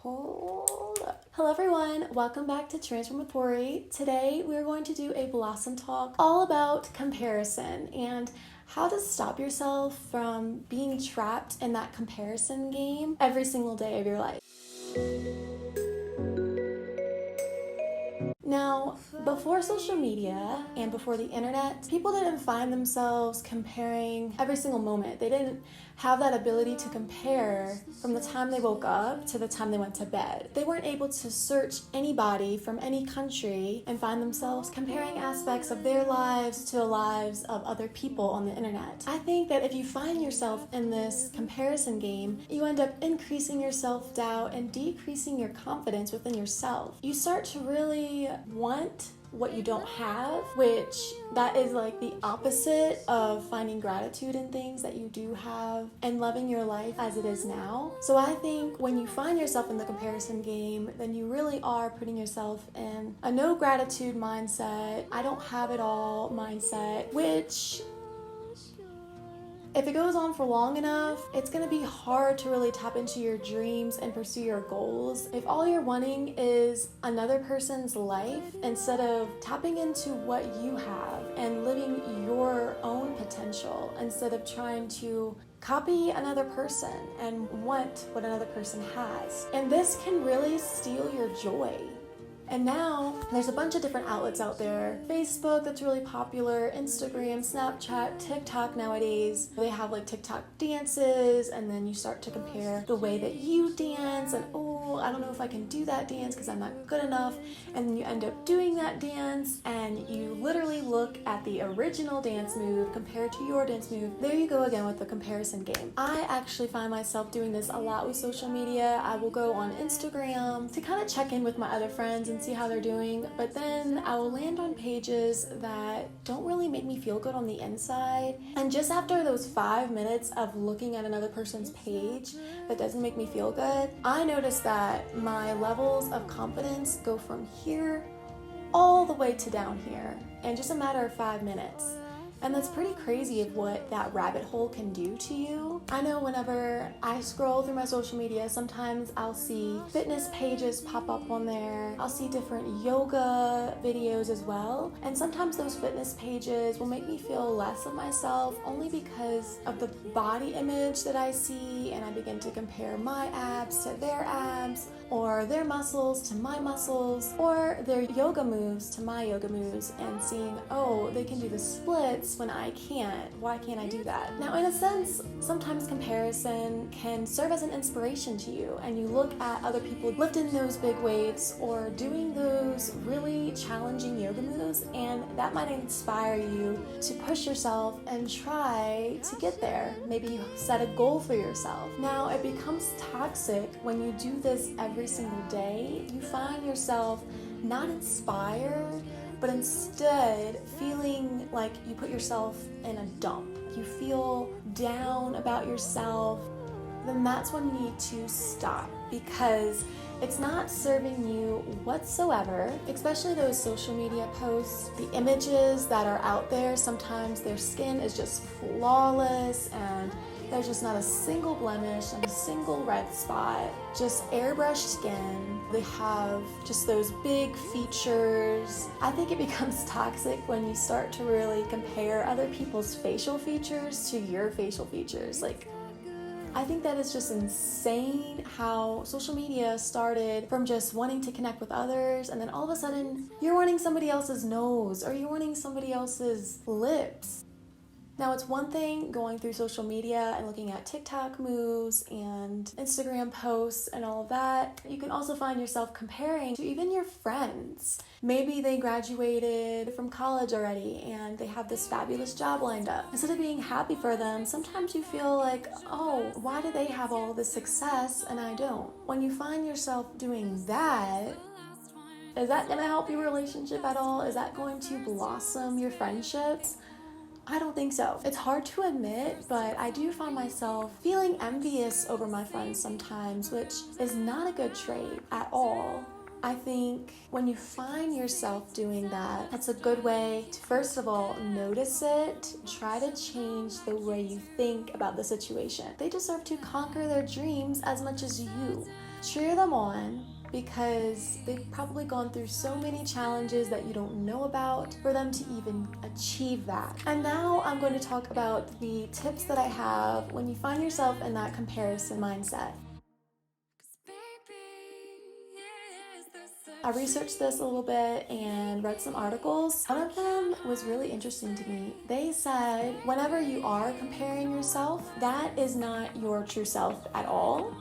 Hold up. Hello everyone, welcome back to Transformatory. Today we're going to do a Blossom Talk all about comparison and how to stop yourself from being trapped in that comparison game every single day of your life. Now, before social media and before the internet, people didn't find themselves comparing every single moment. They didn't have that ability to compare from the time they woke up to the time they went to bed. They weren't able to search anybody from any country and find themselves comparing aspects of their lives to the lives of other people on the internet. I think that if you find yourself in this comparison game, you end up increasing your self-doubt and decreasing your confidence within yourself. You start to really want what you don't have, which that is like the opposite of finding gratitude in things that you do have and loving your life as it is now. So I think when you find yourself in the comparison game, then you really are putting yourself in a no gratitude mindset, I don't have it all mindset, which if it goes on for long enough, it's gonna be hard to really tap into your dreams and pursue your goals. If all you're wanting is another person's life, instead of tapping into what you have and living your own potential, instead of trying to copy another person and want what another person has. And this can really steal your joy. And now there's a bunch of different outlets out there. Facebook, that's really popular, Instagram, Snapchat, TikTok nowadays. They have like TikTok dances, and then you start to compare the way that you dance and I don't know if I can do that dance because I'm not good enough. And then you end up doing that dance and you literally look at the original dance move compared to your dance move. There you go again with the comparison game. I actually find myself doing this a lot with social media. I will go on Instagram to kind of check in with my other friends and see how they're doing, but then I will land on pages that don't really make me feel good on the inside. And just after those 5 minutes of looking at another person's page that doesn't make me feel good, I notice that my levels of confidence go from here all the way to down here in just a matter of 5 minutes. And that's pretty crazy of what that rabbit hole can do to you. I know whenever I scroll through my social media, sometimes I'll see fitness pages pop up on there. I'll see different yoga videos as well. And sometimes those fitness pages will make me feel less of myself only because of the body image that I see, and I begin to compare my abs to their abs, or their muscles to my muscles, or their yoga moves to my yoga moves, and seeing, oh, they can do the splits when I can't. Why can't I do that? Now, in a sense, sometimes comparison can serve as an inspiration to you, and you look at other people lifting those big weights or doing those really challenging yoga moves, and that might inspire you to push yourself and try to get there. Maybe you set a goal for yourself. Now, it becomes toxic when you do this every single day. You find yourself not inspired, but instead feeling like you put yourself in a dump. You feel down about yourself. Then that's when you need to stop, because it's not serving you whatsoever, especially those social media posts. The images that are out there, sometimes their skin is just flawless and there's just not a single blemish and a single red spot, just airbrushed skin. They have just those big features. I think it becomes toxic when you start to really compare other people's facial features to your facial features. I think that is just insane how social media started from just wanting to connect with others, and then all of a sudden you're wanting somebody else's nose or you're wanting somebody else's lips. Now, it's one thing going through social media and looking at TikTok moves and Instagram posts and all of that. You can also find yourself comparing to even your friends. Maybe they graduated from college already and they have this fabulous job lined up. Instead of being happy for them, sometimes you feel like, oh, why do they have all this success and I don't? When you find yourself doing that, is that going to help your relationship at all? Is that going to blossom your friendships? I don't think so. It's hard to admit, but I do find myself feeling envious over my friends sometimes, which is not a good trait at all. I think when you find yourself doing that, it's a good way to, first of all, notice it, try to change the way you think about the situation. They deserve to conquer their dreams as much as you. Cheer them on, because they've probably gone through so many challenges that you don't know about for them to even achieve that. And now I'm going to talk about the tips that I have when you find yourself in that comparison mindset. I researched this a little bit and read some articles. One of them was really interesting to me. They said whenever you are comparing yourself, that is not your true self at all.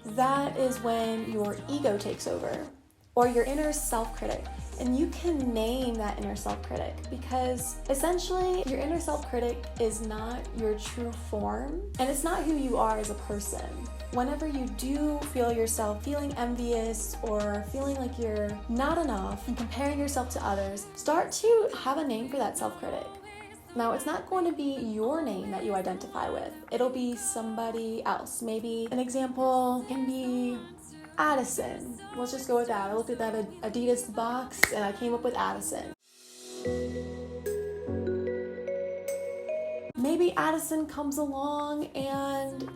That is when your ego takes over, or your inner self-critic. And you can name that inner self-critic, because essentially your inner self-critic is not your true form, and it's not who you are as a person. Whenever you do feel yourself feeling envious or feeling like you're not enough and comparing yourself to others, start to have a name for that self-critic. Now, it's not going to be your name that you identify with. It'll be somebody else. Maybe an example can be Addison. Let's just go with that. I looked at that Adidas box and I came up with Addison. Maybe Addison comes along and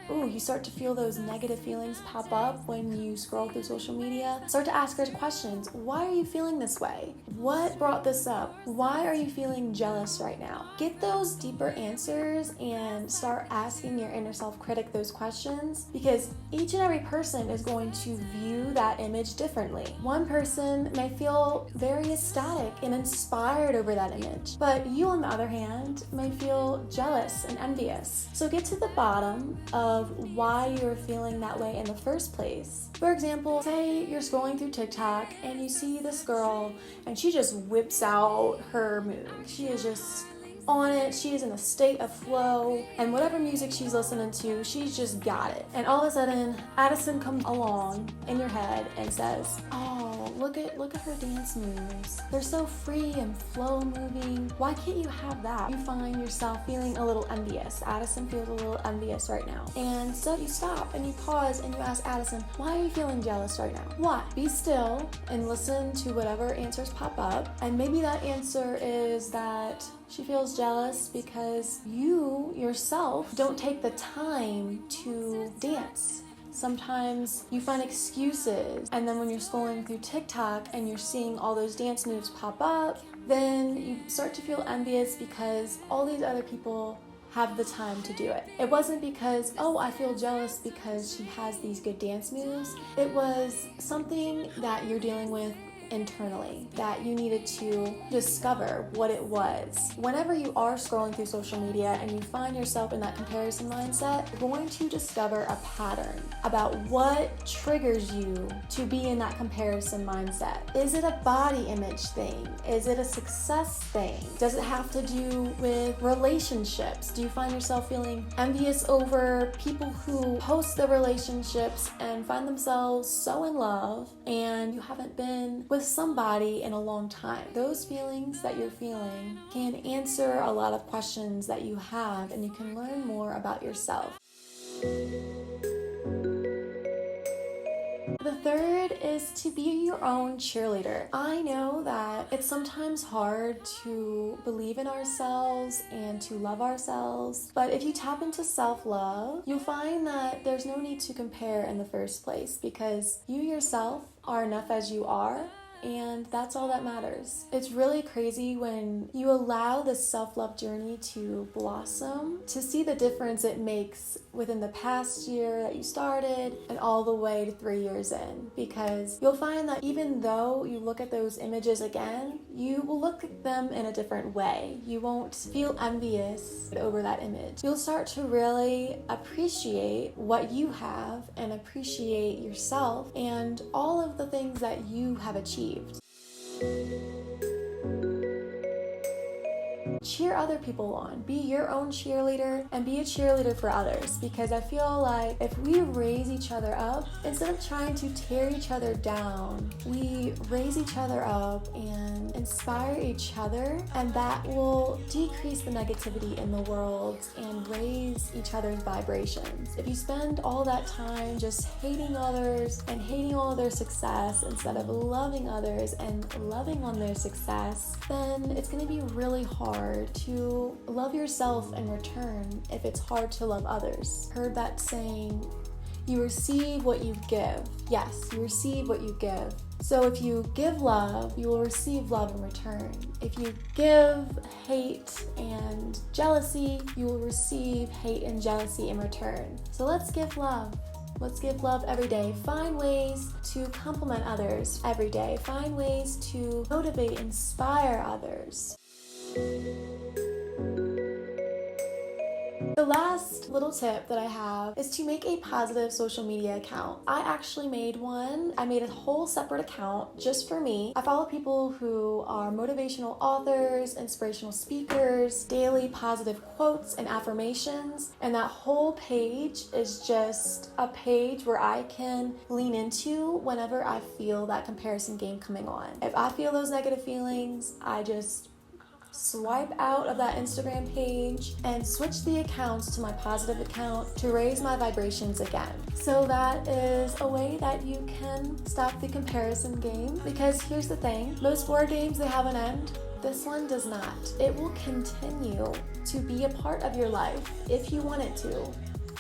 you start to feel those negative feelings pop up when you scroll through social media. Start to ask her questions. Why are you feeling this way? What brought this up? Why are you feeling jealous right now? Get those deeper answers and start asking your inner self-critic those questions, because each and every person is going to view that image differently. One person may feel very ecstatic and inspired over that image, but you, on the other hand, may feel jealous and envious. So get to the bottom of why you're feeling that way in the first place. For example, say you're scrolling through TikTok and you see this girl and she just whips out her mood. She is just on it, she is in a state of flow, and whatever music she's listening to, she's just got it. And all of a sudden, Addison comes along in your head and says, oh, look at her dance moves. They're so free and flow moving. Why can't you have that? You find yourself feeling a little envious. Addison feels a little envious right now. And so you stop and you pause and you ask Addison, why are you feeling jealous right now? Why? Be still and listen to whatever answers pop up. And maybe that answer is that she feels jealous because you yourself don't take the time to dance. Sometimes you find excuses, and then when you're scrolling through TikTok and you're seeing all those dance moves pop up, then you start to feel envious because all these other people have the time to do it. It wasn't because, I feel jealous because she has these good dance moves. It was something that you're dealing with internally that you needed to discover what it was. Whenever you are scrolling through social media and you find yourself in that comparison mindset, you're going to discover a pattern about what triggers you to be in that comparison mindset. Is it a body image thing? Is it a success thing? Does it have to do with relationships? Do you find yourself feeling envious over people who post their relationships and find themselves so in love and you haven't been with somebody in a long time? Those feelings that you're feeling can answer a lot of questions that you have, and you can learn more about yourself. The third is to be your own cheerleader. I know that it's sometimes hard to believe in ourselves and to love ourselves, but if you tap into self-love, you'll find that there's no need to compare in the first place, because you yourself are enough as you are, and that's all that matters. It's really crazy when you allow this self-love journey to blossom, to see the difference it makes within the past year that you started and all the way to 3 years in, because you'll find that even though you look at those images again, you will look at them in a different way. You won't feel envious over that image. You'll start to really appreciate what you have and appreciate yourself and all of the things that you have achieved. Cheer other people on. Be your own cheerleader and be a cheerleader for others, because I feel like if we raise each other up, instead of trying to tear each other down, we raise each other up and inspire each other, and that will decrease the negativity in the world and raise each other's vibrations. If you spend all that time just hating others and hating all their success instead of loving others and loving on their success, then it's going to be really hard to love yourself in return if it's hard to love others. Heard that saying, You receive what you give. Yes, you receive what you give. So if you give love, you will receive love in return. If you give hate and jealousy, you will receive hate and jealousy in return. So let's give love. Let's give love every day. Find ways to compliment others every day. Find ways to motivate, inspire others. The last little tip that I have is to make a positive social media account. I actually made one. I made a whole separate account just for me. I follow people who are motivational authors, inspirational speakers, daily positive quotes and affirmations, and that whole page is just a page where I can lean into whenever I feel that comparison game coming on. If I feel those negative feelings, I just swipe out of that Instagram page and switch the accounts to my positive account to raise my vibrations again. So that is a way that you can stop the comparison game, because here's the thing, most board games, they have an end. This one does not. It will continue to be a part of your life if you want it to.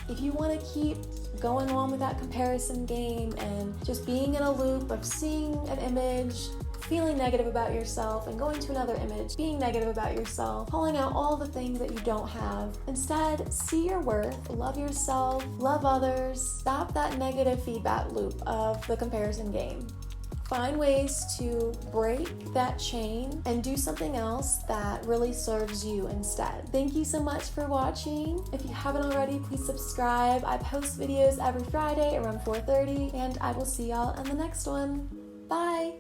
If you want to keep going on with that comparison game and just being in a loop of seeing an image, feeling negative about yourself, and going to another image, being negative about yourself, pulling out all the things that you don't have. Instead, see your worth, love yourself, love others, stop that negative feedback loop of the comparison game. Find ways to break that chain and do something else that really serves you instead. Thank you so much for watching. If you haven't already, please subscribe. I post videos every Friday around 4:30, and I will see y'all in the next one. Bye!